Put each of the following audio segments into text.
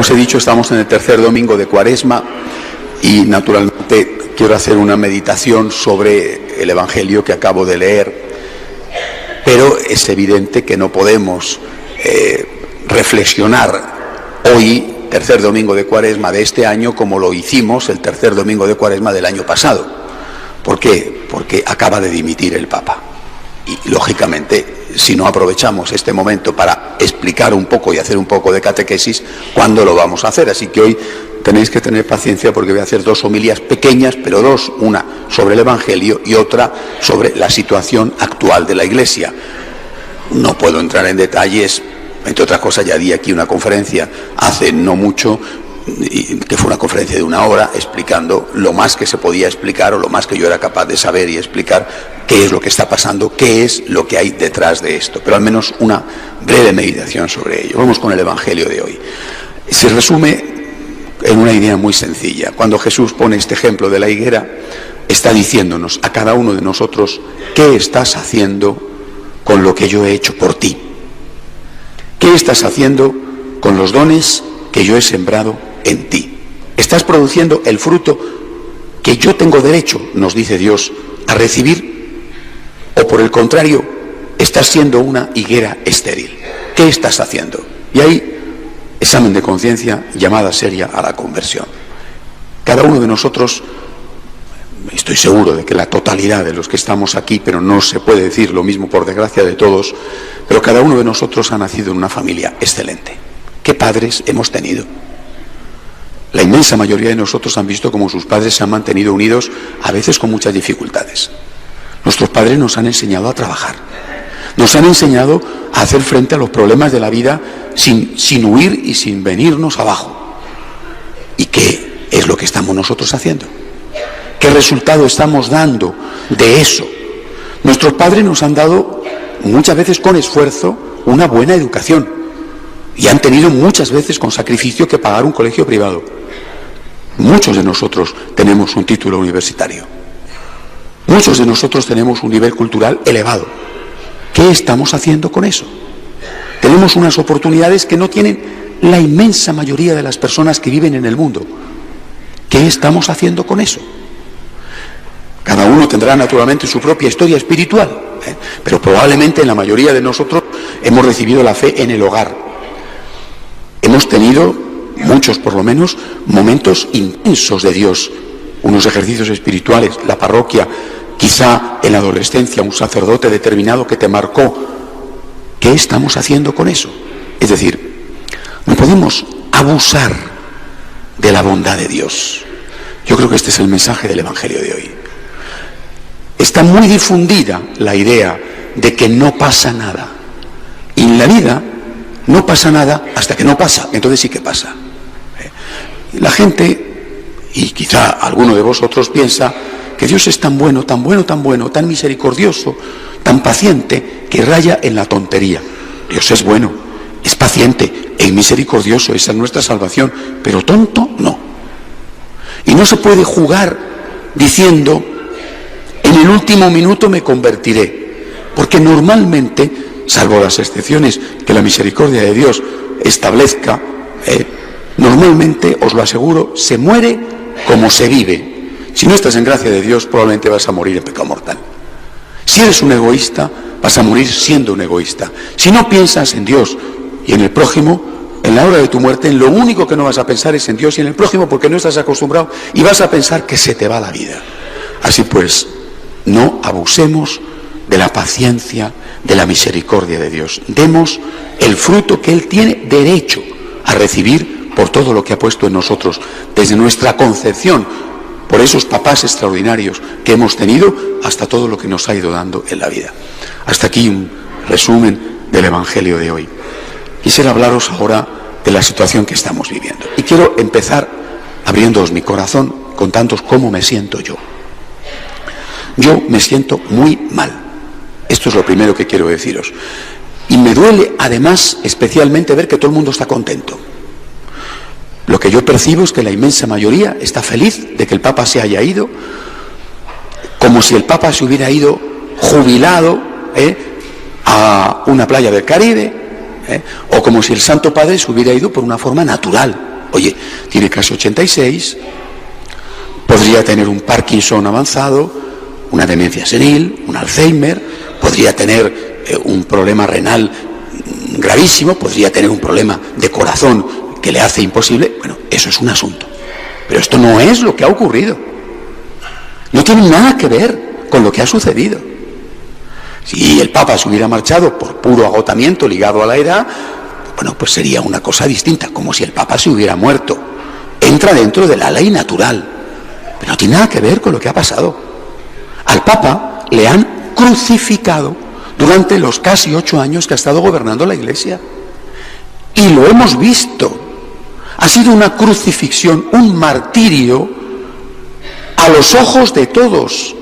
Como os he dicho, estamos en el tercer domingo de Cuaresma y naturalmente quiero hacer una meditación sobre el Evangelio que acabo de leer, pero es evidente que no podemos reflexionar hoy, tercer domingo de Cuaresma de este año, como lo hicimos el tercer domingo de Cuaresma del año pasado. ¿Por qué? Porque acaba de dimitir el Papa. Y lógicamente, si no aprovechamos este momento para explicar un poco y hacer un poco de catequesis, ¿cuándo lo vamos a hacer? Así que hoy tenéis que tener paciencia porque voy a hacer dos homilías pequeñas, pero dos, una sobre el Evangelio y otra sobre la situación actual de la Iglesia. No puedo entrar en detalles, entre otras cosas ya di aquí una conferencia hace no mucho, que fue una conferencia de 1 hora, explicando lo más que se podía explicar o lo más que yo era capaz de saber y explicar qué es lo que está pasando, qué es lo que hay detrás de esto, pero al menos una breve meditación sobre ello. Vamos con el Evangelio de hoy. Se resume en una idea muy sencilla. Cuando Jesús pone este ejemplo de la higuera, está diciéndonos a cada uno de nosotros: ¿qué estás haciendo con lo que yo he hecho por ti? ¿Qué estás haciendo con los dones que yo he sembrado en ti? ¿Estás produciendo el fruto que yo tengo derecho, nos dice Dios, a recibir? ¿O por el contrario, estás siendo una higuera estéril? ¿Qué estás haciendo? Y ahí, examen de conciencia, llamada seria a la conversión. Cada uno de nosotros, estoy seguro de que la totalidad de los que estamos aquí, pero no se puede decir lo mismo por desgracia de todos, pero cada uno de nosotros ha nacido en una familia excelente. ¿Qué padres hemos tenido? La inmensa mayoría de nosotros han visto cómo sus padres se han mantenido unidos, a veces con muchas dificultades. Nuestros padres nos han enseñado a trabajar, nos han enseñado a hacer frente a los problemas de la vida sin huir y sin venirnos abajo. ¿Y qué es lo que estamos nosotros haciendo? ¿Qué resultado estamos dando de eso? Nuestros padres nos han dado, muchas veces con esfuerzo, una buena educación. Y han tenido muchas veces con sacrificio que pagar un colegio privado. Muchos de nosotros tenemos un título universitario. Muchos de nosotros tenemos un nivel cultural elevado. ¿Qué estamos haciendo con eso? Tenemos unas oportunidades que no tienen la inmensa mayoría de las personas que viven en el mundo. ¿Qué estamos haciendo con eso? Cada uno tendrá naturalmente su propia historia espiritual, pero probablemente la mayoría de nosotros hemos recibido la fe en el hogar. Hemos tenido, muchos por lo menos, momentos intensos de Dios, unos ejercicios espirituales, la parroquia, quizá en la adolescencia, un sacerdote determinado que te marcó. ¿Qué estamos haciendo con eso? Es decir, no podemos abusar de la bondad de Dios. Yo creo que este es el mensaje del Evangelio de hoy. Está muy difundida la idea de que no pasa nada. Y en la vida no pasa nada hasta que no pasa, entonces sí que pasa. La gente, y quizá alguno de vosotros piensa que Dios es tan bueno, tan bueno, tan bueno, tan misericordioso, tan paciente, que raya en la tontería. Dios es bueno, es paciente, es misericordioso, esa es nuestra salvación, pero tonto no. Y no se puede jugar diciendo: en el último minuto me convertiré, porque normalmente, salvo las excepciones que la misericordia de Dios establezca, normalmente, os lo aseguro, se muere como se vive. Si no estás en gracia de Dios, probablemente vas a morir en pecado mortal. Si eres un egoísta, vas a morir siendo un egoísta. Si no piensas en Dios y en el prójimo, en la hora de tu muerte, en lo único que no vas a pensar es en Dios y en el prójimo, porque no estás acostumbrado, y vas a pensar que se te va la vida. Así pues, no abusemos de la paciencia, de la misericordia de Dios. Demos el fruto que Él tiene derecho a recibir por todo lo que ha puesto en nosotros, desde nuestra concepción, por esos papás extraordinarios que hemos tenido, hasta todo lo que nos ha ido dando en la vida. Hasta aquí un resumen del Evangelio de hoy. Quisiera hablaros ahora de la situación que estamos viviendo. Y quiero empezar abriéndoos mi corazón, contándoos cómo me siento yo. Yo me siento muy mal. Esto es lo primero que quiero deciros. Y me duele, además, especialmente ver que todo el mundo está contento. Lo que yo percibo es que la inmensa mayoría está feliz de que el Papa se haya ido, como si el Papa se hubiera ido jubilado a una playa del Caribe, o como si el Santo Padre se hubiera ido por una forma natural. Oye, tiene casi 86, podría tener un Parkinson avanzado, una demencia senil, un Alzheimer, podría tener un problema renal gravísimo, podría tener un problema de corazón que le hace imposible. Bueno, eso es un asunto. Pero esto no es lo que ha ocurrido. No tiene nada que ver con lo que ha sucedido. Si el Papa se hubiera marchado por puro agotamiento ligado a la edad, bueno, pues sería una cosa distinta, como si el Papa se hubiera muerto. Entra dentro de la ley natural, pero no tiene nada que ver con lo que ha pasado. Al Papa le han crucificado durante los casi 8 años que ha estado gobernando la Iglesia. Y lo hemos visto. Ha sido una crucifixión, un martirio a los ojos de todos.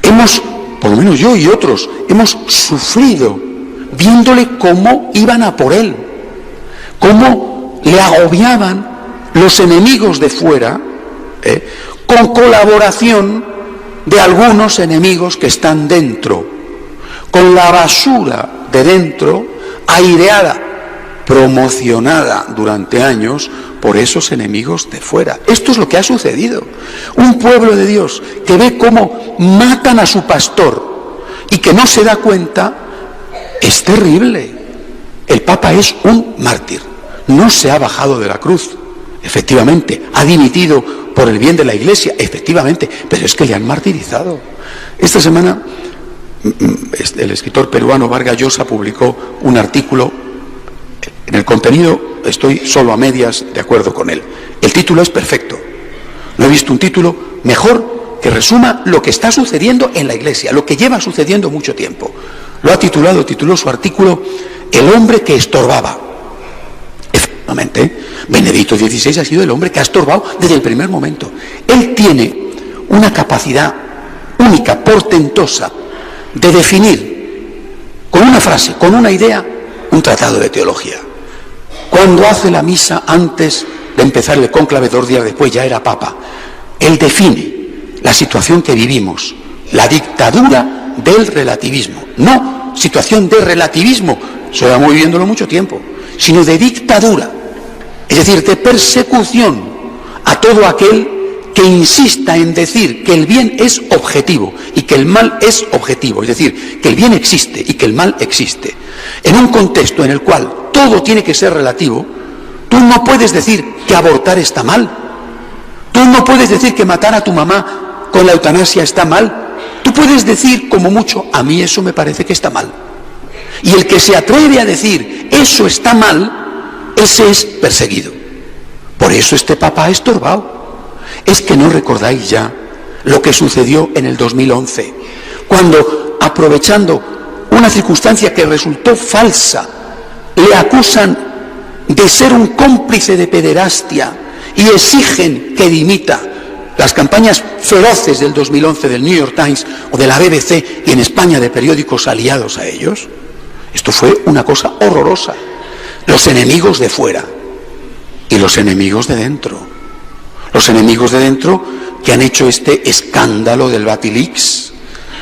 Hemos, por lo menos yo y otros, hemos sufrido viéndole cómo iban a por él, cómo le agobiaban los enemigos de fuera, con colaboración de algunos enemigos que están dentro, con la basura de dentro aireada, promocionada durante años por esos enemigos de fuera. Esto es lo que ha sucedido. Un pueblo de Dios que ve cómo matan a su pastor y que no se da cuenta, es terrible. El Papa es un mártir. No se ha bajado de la cruz. Efectivamente, ha dimitido por el bien de la Iglesia, efectivamente, pero es que le han martirizado. Esta semana el escritor peruano Vargas Llosa publicó un artículo. En el contenido estoy solo a medias de acuerdo con él. El título es perfecto. No he visto un título mejor que resuma lo que está sucediendo en la Iglesia, lo que lleva sucediendo mucho tiempo. Tituló su artículo "El hombre que estorbaba". Efectivamente, Benedicto XVI ha sido el hombre que ha estorbado desde el primer momento. Él tiene una capacidad única, portentosa, de definir con una frase, con una idea, un tratado de teología. Cuando hace la misa antes de empezar el cónclave 2 días después, ya era Papa, él define la situación que vivimos, la dictadura del relativismo. No situación de relativismo, eso llevamos viviéndolo mucho tiempo, sino de dictadura, es decir, de persecución a todo aquel que insista en decir que el bien es objetivo y que el mal es objetivo, es decir, que el bien existe y que el mal existe. En un contexto en el cual todo tiene que ser relativo, tú no puedes decir que abortar está mal, tú no puedes decir que matar a tu mamá con la eutanasia está mal, tú puedes decir como mucho, a mí eso me parece que está mal. Y el que se atreve a decir eso está mal, ese es perseguido. Por eso este Papa ha estorbado. Es que no recordáis ya lo que sucedió en el 2011, cuando, aprovechando una circunstancia que resultó falsa, le acusan de ser un cómplice de pederastia y exigen que dimita. Las campañas feroces del 2011 del New York Times o de la BBC y en España de periódicos aliados a ellos, esto fue una cosa horrorosa. Los enemigos de fuera y los enemigos de dentro. Los enemigos de dentro que han hecho este escándalo del Batilix.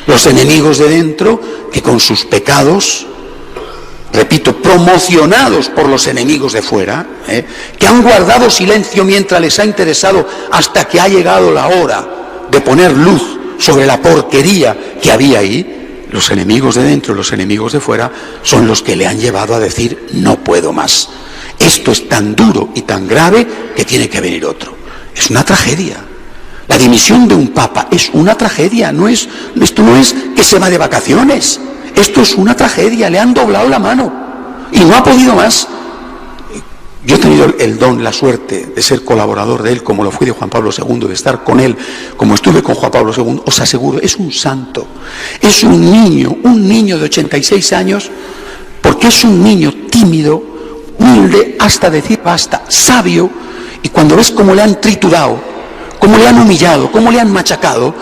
Los enemigos de dentro que con sus pecados, repito, promocionados por los enemigos de fuera, que han guardado silencio mientras les ha interesado hasta que ha llegado la hora de poner luz sobre la porquería que había ahí. Los enemigos de dentro y los enemigos de fuera son los que le han llevado a decir no puedo más. Esto es tan duro y tan grave que tiene que venir otro. Es una tragedia. La dimisión de un papa es una tragedia. Esto no es que se va de vacaciones. Esto es una tragedia. Le han doblado la mano y no ha podido más. Yo he tenido el don, la suerte de ser colaborador de él, como lo fui de Juan Pablo II, de estar con él, como estuve con Juan Pablo II. Os aseguro, es un santo. Es un niño de 86 años, porque es un niño tímido, humilde, hasta decir basta, sabio. Y cuando ves cómo le han triturado, cómo le han humillado, cómo le han machacado,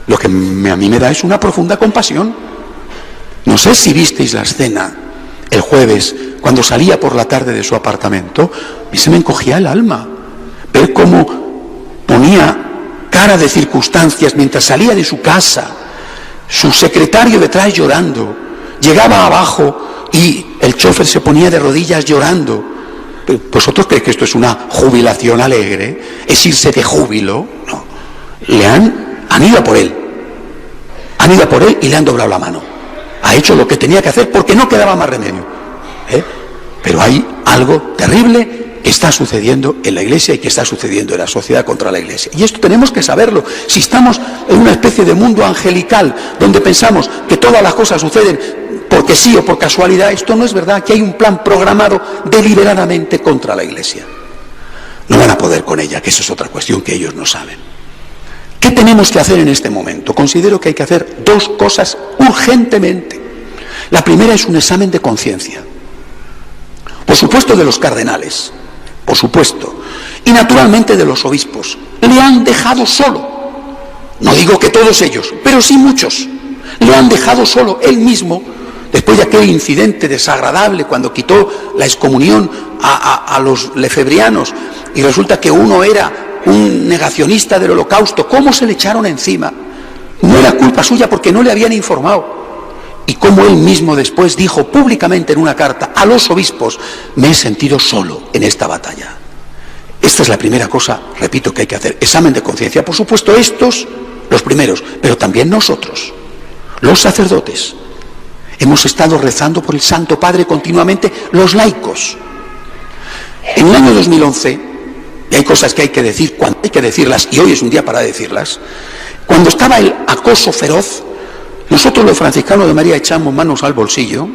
lo que a mí me da es una profunda compasión. No sé si visteis la escena el jueves, cuando salía por la tarde de su apartamento, a mí se me encogía el alma. Ver cómo ponía cara de circunstancias mientras salía de su casa, su secretario detrás llorando, llegaba abajo y el chofer se ponía de rodillas llorando. ¿Vosotros creéis que esto es una jubilación alegre? ¿Es irse de júbilo? No. Han ido a por él. Han ido a por él y le han doblado la mano. Ha hecho lo que tenía que hacer porque no quedaba más remedio. Pero hay algo terrible que está sucediendo en la Iglesia y que está sucediendo en la sociedad contra la Iglesia. Y esto tenemos que saberlo. Si estamos en una especie de mundo angelical donde pensamos que todas las cosas suceden porque sí o por casualidad, esto no es verdad, que hay un plan programado deliberadamente contra la Iglesia. No van a poder con ella, que eso es otra cuestión que ellos no saben. ¿Qué tenemos que hacer en este momento? Considero que hay que hacer dos cosas urgentemente. La primera es un examen de conciencia. Por supuesto de los cardenales, por supuesto, y naturalmente de los obispos. Le han dejado solo. No digo que todos ellos, pero sí muchos. Le han dejado solo él mismo, después de aquel incidente desagradable cuando quitó la excomunión a los lefebrianos y resulta que uno era un negacionista del holocausto. ¿Cómo se le echaron encima? No era culpa suya porque no le habían informado. Y como él mismo después dijo públicamente en una carta a los obispos: me he sentido solo en esta batalla. Esta es la primera cosa, repito, que hay que hacer. Examen de conciencia. Por supuesto, estos, los primeros, pero también nosotros, los sacerdotes. Hemos estado rezando por el Santo Padre continuamente, los laicos. En el año 2011, y hay cosas que hay que decir cuando hay que decirlas, y hoy es un día para decirlas, cuando estaba el acoso feroz, nosotros los franciscanos de María echamos manos al bolsillo,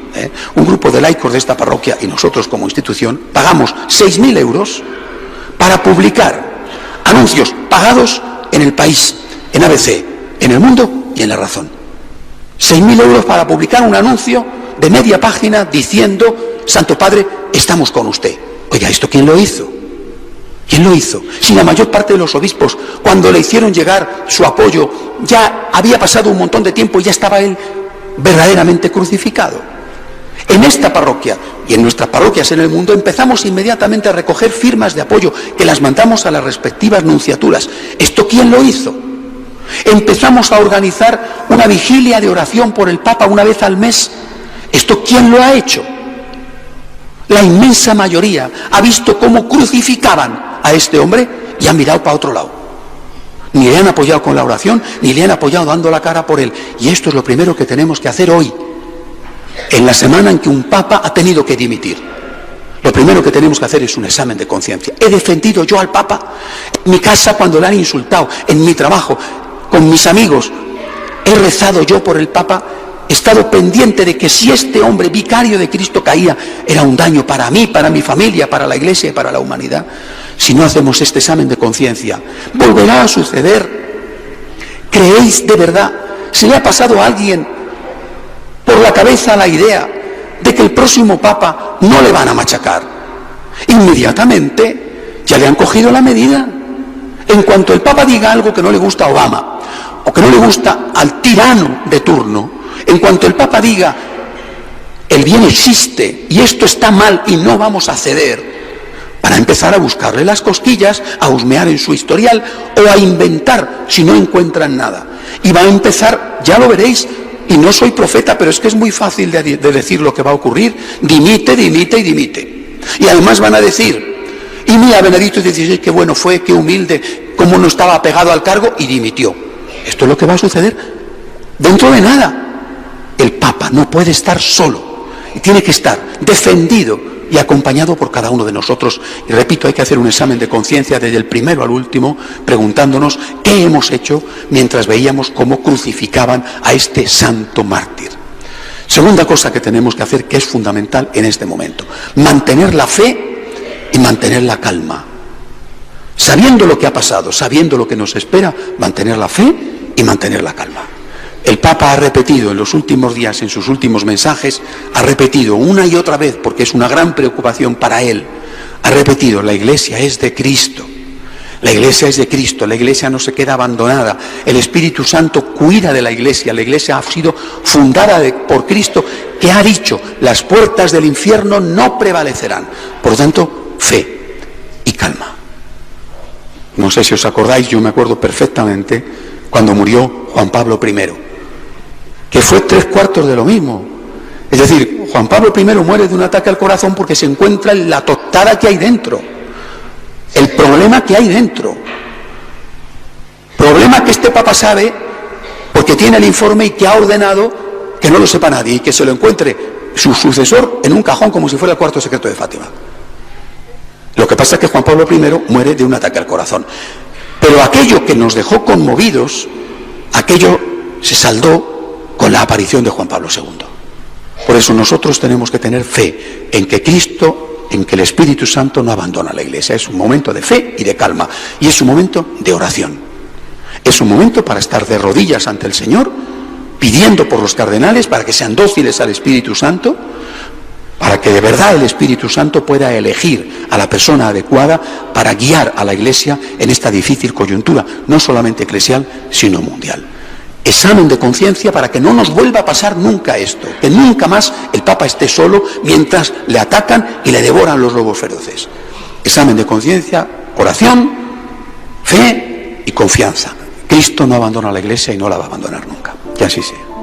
un grupo de laicos de esta parroquia y nosotros como institución, pagamos 6.000 euros para publicar anuncios pagados en El País, en ABC, en El Mundo y en La Razón. 6.000 euros para publicar un anuncio de media página diciendo: Santo Padre, estamos con usted. Oiga, ¿esto quién lo hizo? ¿Quién lo hizo? Si la mayor parte de los obispos, cuando le hicieron llegar su apoyo, ya había pasado un montón de tiempo y ya estaba él verdaderamente crucificado. En esta parroquia y en nuestras parroquias en el mundo empezamos inmediatamente a recoger firmas de apoyo que las mandamos a las respectivas nunciaturas. ¿Esto quién lo hizo? Empezamos a organizar una vigilia de oración por el Papa una vez al mes. ¿Esto quién lo ha hecho? La inmensa mayoría ha visto cómo crucificaban a este hombre y han mirado para otro lado. Ni le han apoyado con la oración, ni le han apoyado dando la cara por él. Y esto es lo primero que tenemos que hacer hoy, en la semana en que un Papa ha tenido que dimitir. Lo primero que tenemos que hacer es un examen de conciencia. ¿He defendido yo al Papa? En mi casa cuando le han insultado, en mi trabajo, con mis amigos, ¿he rezado yo por el Papa? He estado pendiente de que si este hombre vicario de Cristo caía, era un daño para mí, para mi familia, para la Iglesia y para la humanidad. Si no hacemos este examen de conciencia, volverá a suceder. ¿Creéis de verdad? ¿Se le ha pasado a alguien por la cabeza la idea de que el próximo Papa no le van a machacar? Inmediatamente ya le han cogido la medida. En cuanto el Papa diga algo que no le gusta a Obama o que no le gusta al tirano de turno, en cuanto el Papa diga: el bien existe y esto está mal y no vamos a ceder, van a empezar a buscarle las cosquillas, a husmear en su historial o a inventar si no encuentran nada. Y va a empezar, ya lo veréis, y no soy profeta, pero es que es muy fácil de decir lo que va a ocurrir: dimite, dimite y dimite. Y además van a decir: y mira, Benedicto XVI, qué bueno fue, qué humilde, cómo no estaba apegado al cargo y dimitió. Esto es lo que va a suceder dentro de nada. El Papa no puede estar solo y tiene que estar defendido y acompañado por cada uno de nosotros. Y repito, hay que hacer un examen de conciencia desde el primero al último, preguntándonos qué hemos hecho mientras veíamos cómo crucificaban a este santo mártir. Segunda cosa que tenemos que hacer, que es fundamental en este momento: mantener la fe y mantener la calma. Sabiendo lo que ha pasado, sabiendo lo que nos espera, mantener la fe y mantener la calma. El Papa ha repetido en los últimos días, en sus últimos mensajes, ha repetido una y otra vez, porque es una gran preocupación para él, ha repetido: la Iglesia es de Cristo. La Iglesia es de Cristo, la Iglesia no se queda abandonada, el Espíritu Santo cuida de la Iglesia ha sido fundada por Cristo, que ha dicho: las puertas del infierno no prevalecerán. Por lo tanto, fe y calma. No sé si os acordáis, yo me acuerdo perfectamente cuando murió Juan Pablo I, que fue 3/4 de lo mismo. Es decir, Juan Pablo I muere de un ataque al corazón porque se encuentra en la tostada que hay dentro, el problema que hay dentro. Problema que este Papa sabe porque tiene el informe y que ha ordenado que no lo sepa nadie y que se lo encuentre su sucesor en un cajón como si fuera el cuarto secreto de Fátima. Lo que pasa es que Juan Pablo I muere de un ataque al corazón. Pero aquello que nos dejó conmovidos, aquello se saldó con la aparición de Juan Pablo II. Por eso nosotros tenemos que tener fe en que Cristo, en que el Espíritu Santo no abandona la Iglesia. Es un momento de fe y de calma. Y es un momento de oración. Es un momento para estar de rodillas ante el Señor, pidiendo por los cardenales para que sean dóciles al Espíritu Santo, para que de verdad el Espíritu Santo pueda elegir a la persona adecuada para guiar a la Iglesia en esta difícil coyuntura, no solamente eclesial, sino mundial. Examen de conciencia para que no nos vuelva a pasar nunca esto, que nunca más el Papa esté solo mientras le atacan y le devoran los lobos feroces. Examen de conciencia, oración, fe y confianza. Cristo no abandona a la Iglesia y no la va a abandonar nunca. Que así sea.